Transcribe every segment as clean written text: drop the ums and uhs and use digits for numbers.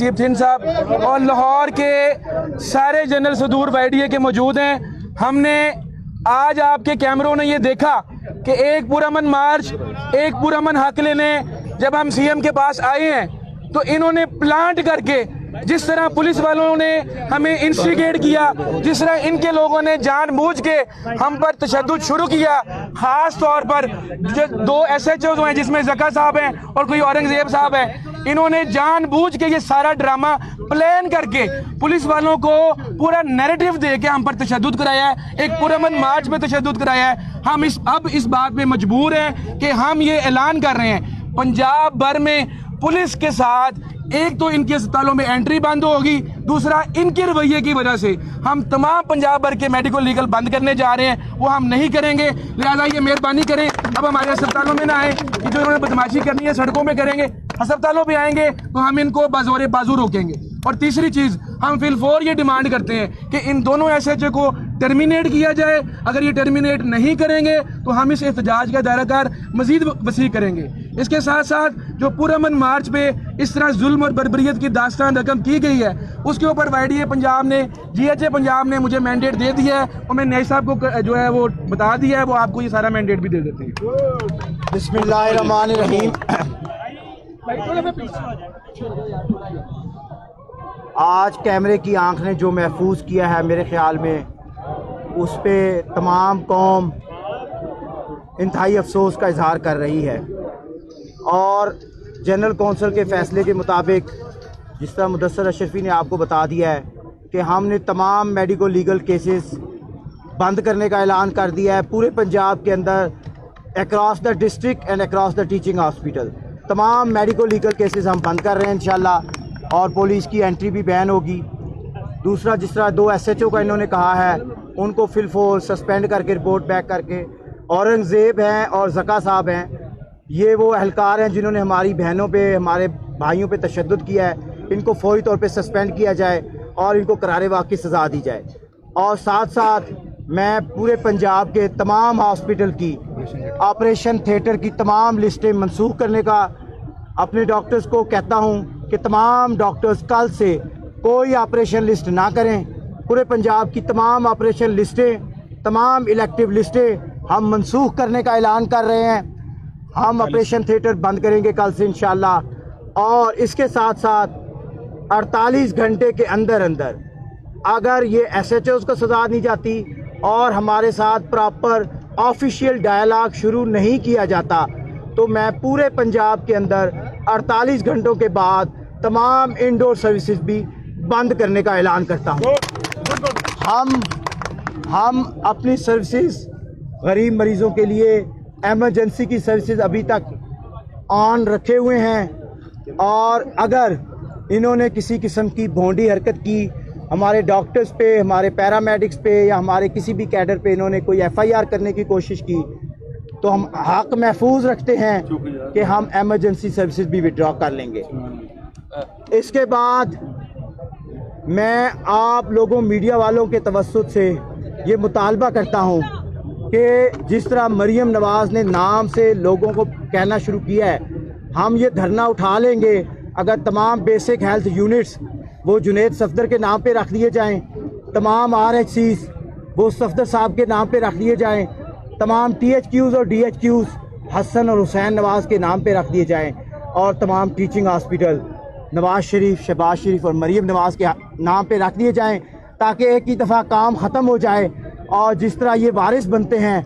नसीब थिन साहब और लाहौर के सारे जनरल सदूर YDA के मौजूद हैं। हमने आज आपके कैमरों ने ये देखा कि एक पुरअमन मार्च, एक पुरअमन हक लेने जब हम CM के पास आए हैं तो इन्होंने प्लांट करके, जिस तरह पुलिस वालों ने हमें इंस्टिगेट किया, जिस तरह इनके लोगों ने जानबूझ के हम पर तशद्दुद शुरू किया, खास तौर पर जो 2 SHO हैं जिसमें ज़का साहब हैं और कोई औरंगजेब साहब हैं, इन्होंने जानबूझ के ये सारा ड्रामा प्लान करके पुलिस वालों को पूरा नैरेटिव दे के हम पर तशद्दुद कराया है, एक पुरअमन मार्च में तशद्दुद कराया है। हम अब इस बात पे मजबूर हैं कि हम ये ऐलान कर रहे हैं, पंजाब भर में पुलिस के साथ एक तो इनके अस्पतालों में एंट्री बंद होगी, दूसरा इनके रवैये की वजह से हम तमाम पंजाब भर के मेडिकल लीगल बंद करने जा रहे हैं, वो हम नहीं करेंगे। लिहाजा ये मेहरबानी करें, अब हमारे अस्पतालों में ना आए, कि जो इन्होंने बदमाशी करनी है सड़कों में करेंगे, अस्पतालों पे आएंगे तो हम इनको बाजोरे बाजू रोकेंगे। और तीसरी चीज़, हम फिलफौर ये डिमांड करते हैं कि इन दोनों SHO को टर्मिनेट किया जाए। अगर ये टर्मिनेट नहीं करेंगे तो हम इस एहतजाज का दायराकार मजीद वसी करेंगे। इसके साथ साथ जो पुरअमन मार्च पे इस तरह जुल्म और बर्बरियत की दास्तान रकम की गई है, उसके ऊपर YDA पंजाब ने, GHA पंजाब ने मुझे मैंडेट दे दिया है और मैं न्याय साहब को जो है वो बता दिया है, वो आपको ये सारा मैंडेट भी दे देते हैं। बिस्मिल्लाहिर्रहमानिर्रहीम। आज कैमरे की आंख ने जो महफूज किया है, मेरे ख्याल में उस पे तमाम कौम इंतहाई अफसोस का इजहार कर रही है। और जनरल कौंसिल के फ़ैसले के मुताबिक, जिस तरह मुदस्सर अशरफी ने आपको बता दिया है कि हमने तमाम मेडिको लीगल केसेस बंद करने का ऐलान कर दिया है पूरे पंजाब के अंदर, across the district and across the teaching hospital. तमाम मेडिको लीगल केसेस हम बंद कर रहे हैं इंशाल्लाह, और पुलिस की एंट्री भी बैन होगी। दूसरा, जिस तरह 2 SHO का इन्होंने कहा है, उनको फिलफोर सस्पेंड करके रिपोर्ट बैक करके, औरंगज़ेब हैं और ज़का साहब हैं, ये वो अहलकार हैं जिन्होंने हमारी बहनों पे, हमारे भाइयों पे तशद्दुद किया है, इनको फौरी तौर पे सस्पेंड किया जाए और इनको करारे वाक़ की सज़ा दी जाए। और साथ साथ मैं पूरे पंजाब के तमाम हॉस्पिटल की ऑपरेशन थिएटर की तमाम लिस्टें मनसूख करने का अपने डॉक्टर्स को कहता हूँ कि तमाम डॉक्टर्स कल से कोई ऑपरेशन लिस्ट ना करें। पूरे पंजाब की तमाम ऑपरेशन लिस्टें, तमाम इलेक्टिव लिस्टें हम मनसूख करने का ऐलान कर रहे हैं। हम ऑपरेशन थिएटर बंद करेंगे कल से इंशाल्लाह। और इसके साथ साथ 48 घंटे के अंदर अंदर अगर ये SHOs को सजा नहीं जाती और हमारे साथ प्रॉपर ऑफिशियल डायलॉग शुरू नहीं किया जाता, तो मैं पूरे पंजाब के अंदर 48 घंटों के बाद तमाम इंडोर सर्विसेज भी बंद करने का ऐलान करता हूँ। हम अपनी सर्विसेज गरीब मरीज़ों के लिए एमरजेंसी की सर्विसेज अभी तक ऑन रखे हुए हैं, और अगर इन्होंने किसी किस्म की भोंडी हरकत की हमारे डॉक्टर्स पे, हमारे पैरामेडिक्स पे या हमारे किसी भी कैडर पे इन्होंने कोई FIR करने की कोशिश की, तो हम हक महफूज रखते हैं कि हम एमरजेंसी सर्विसेज भी विड्रॉ कर लेंगे। इसके बाद मैं आप लोगों मीडिया वालों के तवस्सुत से ये मुतालबा करता हूँ कि जिस तरह मरियम नवाज़ ने नाम से लोगों को कहना शुरू किया है, हम ये धरना उठा लेंगे अगर तमाम बेसिक हेल्थ यूनिट्स वो जुनेद सफदर के नाम पे रख दिए जाएं, तमाम RHCs वो सफदर साहब के नाम पे रख दिए जाएं, तमाम THQs और DHQs हसन और हुसैन नवाज़ के नाम पे रख दिए जाएं, और तमाम टीचिंग हॉस्पिटल नवाज़ शरीफ, शहबाज शरीफ और मरियम नवाज़ के नाम पे रख दिए जाएं, ताकि एक ही दफ़ा काम ख़त्म हो जाए। और जिस तरह ये वारिस बनते हैं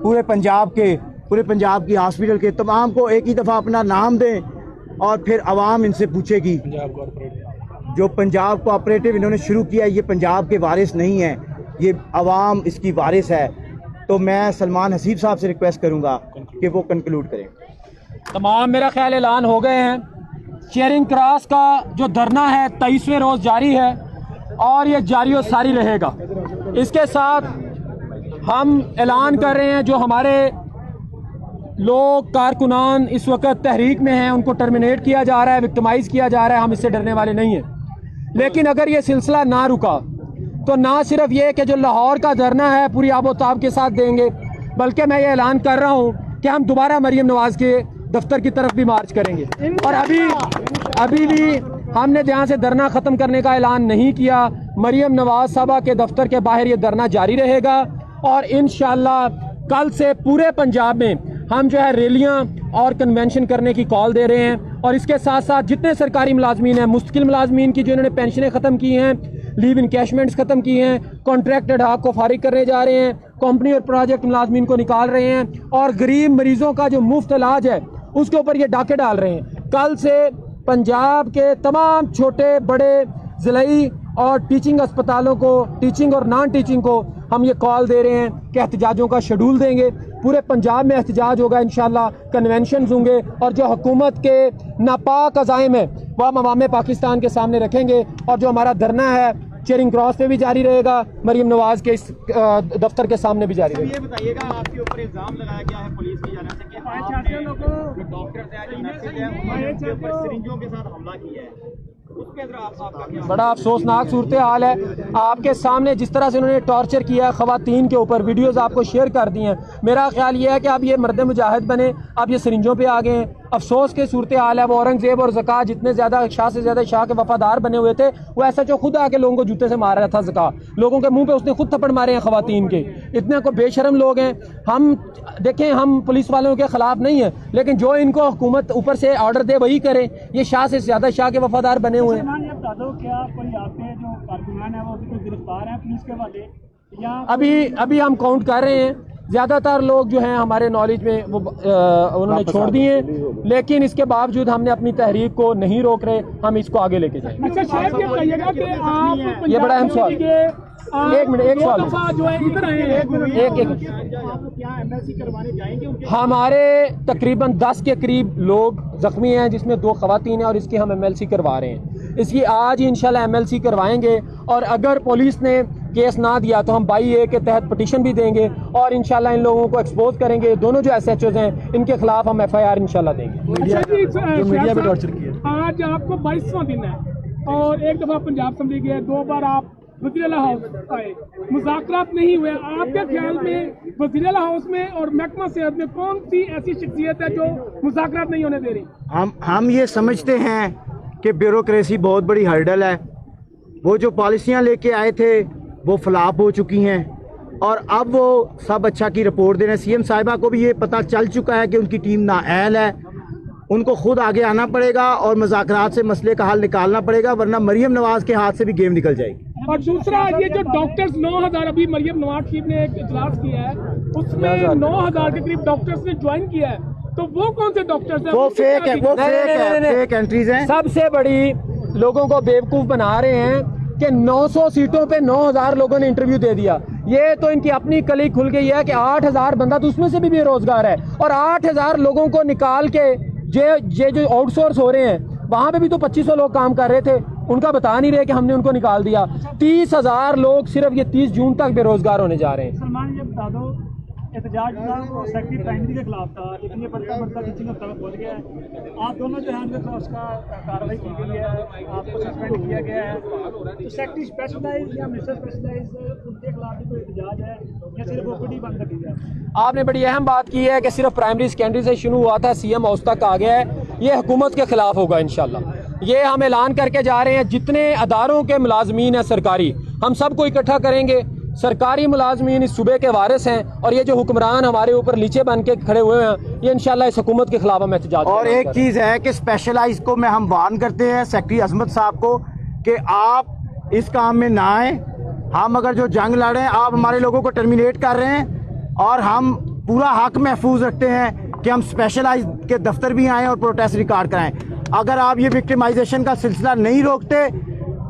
पूरे पंजाब की हॉस्पिटल के, तमाम को एक ही दफ़ा अपना नाम दें और फिर आवाम इनसे पूछेगी। जो पंजाब कोऑपरेटिव इन्होंने शुरू किया, ये पंजाब के वारिस नहीं है, ये आवाम इसकी वारिस है। तो मैं सलमान हसीब साहब से रिक्वेस्ट करूंगा कि वो कंक्लूड करें। तमाम मेरा ख्याल ऐलान हो गए हैं। चेयरिंग क्रॉस का जो धरना है 23वें रोज़ जारी है और ये जारी और सारी रहेगा। इसके साथ हम ऐलान कर रहे हैं जो हमारे लोग कारकुनान इस वक्त तहरीक में हैं उनको टर्मिनेट किया जा रहा है, विक्टिमाइज़ किया जा रहा है। हम इससे डरने वाले नहीं हैं, लेकिन अगर ये सिलसिला ना रुका तो ना सिर्फ ये कि जो लाहौर का धरना है पूरी आबोताब के साथ देंगे, बल्कि मैं ये ऐलान कर रहा हूँ कि हम दोबारा मरियम नवाज़ के दफ्तर की तरफ भी मार्च करेंगे। और अभी भी हमने यहाँ से धरना ख़त्म करने का ऐलान नहीं किया। मरियम नवाज साहबा के दफ्तर के बाहर ये धरना जारी रहेगा और इंशाअल्लाह कल से पूरे पंजाब में हम जो है रैलियाँ और कन्वेंशन करने की कॉल दे रहे हैं। और इसके साथ साथ जितने सरकारी मुलाजमीन हैं, मुस्तकिल मुलाजमीन की जो इन्होंने पेंशनें ख़त्म की हैं, लीव इनकैशमेंट्स ख़त्म की हैं, कॉन्ट्रैक्टेड हक को फारिग करने जा रहे हैं, कंपनी और प्रोजेक्ट मुलाजमीन को निकाल रहे हैं और गरीब मरीजों का जो मुफ्त इलाज है उसके ऊपर ये डाके डाल रहे हैं। कल से पंजाब के तमाम छोटे बड़े ज़िलाई और टीचिंग अस्पतालों को, टीचिंग और नॉन टीचिंग को हम ये कॉल दे रहे हैं कि एहतजाजों का शेड्यूल देंगे। पूरे पंजाब में एहतजाज होगा इंशाल्लाह, कन्वेंशन होंगे और जो हुकूमत के नापाक अज़ाइम है वह हम अवाम पाकिस्तान के सामने रखेंगे। और जो हमारा धरना है चेरिंग क्रॉस पे भी जारी रहेगा, मरियम नवाज के इस दफ्तर के सामने भी जारी रहेगा। ये बताइएगा, आपके ऊपर इल्जाम लगाया गया है पुलिस की जानिब से कि आपने जो डॉक्टर्स हैं, जो नर्सेज हैं, उनके ऊपर सिरिंजों के साथ हमला किया है। उसके अंदर आपका क्या? बड़ा अफसोसनाक सूरत हाल है। आपके सामने जिस तरह से उन्होंने टॉर्चर किया खवातीन के ऊपर, वीडियोस आपको शेयर कर दी हैं। मेरा ख्याल ये है कि अब ये मर्द मुजाहिद बने, अब ये सिरिंजों पे आ गए हैं। अफसोस के सूरत हाल है। वो औरंगजेब और ज़का जितने ज़्यादा शाह से ज़्यादा शाह के वफादार बने हुए थे, वो ऐसा जो खुद आके लोगों को जूते से मार रहा था। ज़का लोगों के मुंह पे उसने खुद थप्पड़ मारे हैं खवातीन के। इतने को बेशरम लोग हैं। हम देखें, हम पुलिस वालों के खिलाफ नहीं है, लेकिन जो इनको हुकूमत ऊपर से ऑर्डर दे वही करें। ये शाह से ज़्यादा शाह के वफादार बने हुए हैं। अभी हम काउंट कर रहे हैं। ज़्यादातर लोग जो हैं हमारे नॉलेज में वो उन्होंने छोड़ दिए हैं, लेकिन इसके बावजूद हमने अपनी तहरीक को नहीं रोक रहे, हम इसको आगे लेके जाएंगे। अच्छा शेख, ये बताइएगा कि आप ये बड़ा अहम सवाल। एक मिनट, एक सवाल जो है इधर आए हैं, एक क्या एमएलसी करवाने जाएंगे? हमारे तकरीबन 10 के करीब लोग जख्मी हैं, जिसमें 2 खवातीन हैं और इसकी हम एमएलसी करवा रहे हैं। इसकी आज ही इंशाल्लाह एमएलसी करवाएंगे और अगर पुलिस ने केस ना दिया तो हम 22A के तहत पटिशन भी देंगे और इंशाल्लाह इन लोगों को एक्सपोज करेंगे। दोनों जो SHOs हैं इनके खिलाफ हम FIR इंशाल्लाह देंगे। मीडिया में टॉर्चर किया। आज आपको 22वां दिन है और एक दफा पंजाब असेंबली गए, 2 बार आप वज़ीर-ए-आला हाउस आए, मुज़ाकरात नहीं हुए। आपके ख्याल में वज़ीर-ए-आला हाउस में और महकमा सेहत में कौन सी ऐसी शख्सियत है जो मुज़ाकरात नहीं होने दे रही? हम ये समझते हैं कि ब्यूरोक्रेसी बहुत बड़ी हर्डल है। वो जो पॉलिसियाँ लेके आए थे वो फ्लॉप हो चुकी हैं और अब वो सब अच्छा की रिपोर्ट दे रहे हैं। CM साहिबा को भी ये पता चल चुका है कि उनकी टीम नाअहल है, उनको खुद आगे आना पड़ेगा और मुज़ाकरात से मसले का हल निकालना पड़ेगा, वरना मरियम नवाज के हाथ से भी गेम निकल जाएगी। और दूसरा ये जो डॉक्टर्स 9000, अभी मरियम नवाज शरीफ ने एक इजलास किया है, उसमें 9000 के करीब डॉक्टर्स ने ज्वाइन किया है, तो वो कौन से डॉक्टर्स हैं? वो फेक है, वो फेक एंट्रीज हैं। सबसे बड़ी लोगों को बेवकूफ़ बना रहे हैं कि 900 सीटों पे 9000 लोगों ने इंटरव्यू दे दिया। ये तो इनकी अपनी कली खुल गई है कि 8000 बंदा तो उसमें से भी बेरोजगार है और 8000 लोगों को निकाल के ये जो आउटसोर्स हो रहे हैं वहाँ पे भी तो 2500 लोग काम कर रहे थे, उनका बता नहीं रहे कि हमने उनको निकाल दिया। 30,000 लोग सिर्फ ये 30 जून तक बेरोजगार होने जा रहे हैं। सलमान, ये बता दो, एहतजाज सेक्रेटरी प्राइमरी के खिलाफ था, लेकिन ये बढ़ता बढ़ता टीचिंग हफ्ता में पहुँच गया है। आप दोनों जो है उनके खिलाफ उसका कार्रवाई की गई है, आपको सस्पेंड किया गया है। तो सेक्रेटरी स्पेशलाइज या मिनिस्टर स्पेशलाइज, उनके खिलाफ भी कोई एहतजाज है या सिर्फ OPD बंद कर दी जाए? आपने बड़ी अहम बात की है कि सिर्फ प्राइमरी सेकेंडरी से शुरू हुआ था, CM हाउस तक आ गया है। ये हुकूमत के खिलाफ होगा इंशाल्लाह। ये हम ऐलान करके जा रहे हैं, जितने अदारों के मुलाजमीन हैं सरकारी, हम सबको इकट्ठा करेंगे। सरकारी मुलाजमीन इस सूबे के वारिस हैं और ये जो हुक्मरान हमारे ऊपर नीचे बन के खड़े हुए हैं, ये इंशाल्लाह इस हुकूमत के खिलाफ हम एहतजाज। और एक चीज़ है कि स्पेशलाइज को मैं हम वार्न करते हैं सेक्रेटरी अजमत साहब को कि आप इस काम में ना आए। हम अगर जो जंग लड़ रहे हैं, आप हमारे लोगों को टर्मिनेट कर रहे हैं और हम पूरा हक महफूज रखते हैं कि हम स्पेशलाइज के दफ्तर भी आएँ और प्रोटेस्ट रिकॉर्ड कराएं। अगर आप ये विक्टिमाइजेशन का सिलसिला नहीं रोकते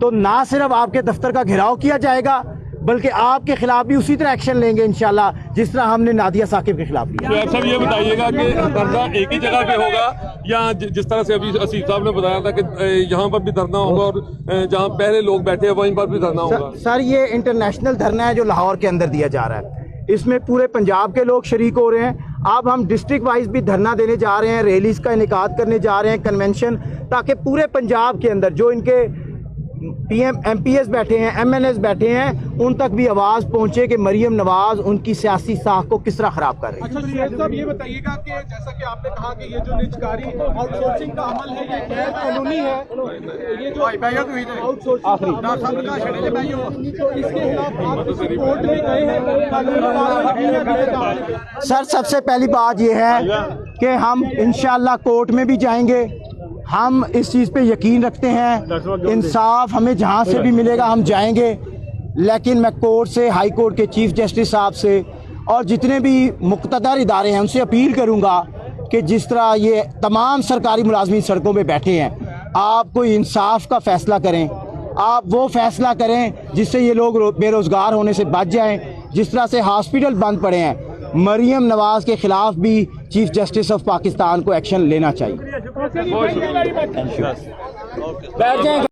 तो ना सिर्फ आपके दफ्तर का घेराव किया जाएगा, बल्कि आपके खिलाफ भी उसी तरह एक्शन लेंगे इंशाल्लाह, जिस तरह हमने नादिया साकिब के खिलाफ लिया। तो आप सब ये बताइएगा कि धरना एक ही जगह पे होगा या जिस तरह से अभी असीफ साहब ने बताया था कि यहाँ पर भी धरना होगा और जहाँ पहले लोग बैठे हैं वहीं पर भी धरना होगा? सर ये इंटरनेशनल धरना है जो लाहौर के अंदर दिया जा रहा है, इसमें पूरे पंजाब के लोग शरीक हो रहे हैं। अब हम डिस्ट्रिक्ट वाइज भी धरना देने जा रहे हैं, रैलीज का इनेकाद करने जा रहे हैं, कन्वेंशन, ताकि पूरे पंजाब के अंदर जो इनके PM MPs बैठे हैं, MNS बैठे हैं, उन तक भी आवाज़ पहुंचे कि मरियम नवाज उनकी सियासी साख को किस तरह खराब कर रही है। अच्छा शेख साहब, ये बताइएगा कि जैसा कि आपने कहा कि ये जो निजकारी आउटसोर्सिंग का अमल है ये गैर कानूनी है, ये जो आउटसोर्सिंग तो इसके खिलाफ आप किसी कोर्ट में गए हैं, कानूनी कार्रवाई है? सर, सबसे पहली बात यह है कि हम इंशाअल्लाह कोर्ट में भी जाएंगे। हम इस चीज़ पे यकीन रखते हैं, इंसाफ हमें जहाँ से भी मिलेगा हम जाएंगे। लेकिन मैं कोर्ट से, हाई कोर्ट के चीफ जस्टिस साहब से और जितने भी मुक़्तदर इदारे हैं उनसे अपील करूँगा कि जिस तरह ये तमाम सरकारी मुलाजमीन सड़कों पे बैठे हैं, आप कोई इंसाफ का फ़ैसला करें। आप वो फैसला करें जिससे ये लोग बेरोज़गार होने से बच जाएं। जिस तरह से हॉस्पिटल बंद पड़े हैं, मरियम नवाज के खिलाफ भी चीफ जस्टिस ऑफ पाकिस्तान को एक्शन लेना चाहिए। बैठ जाएं।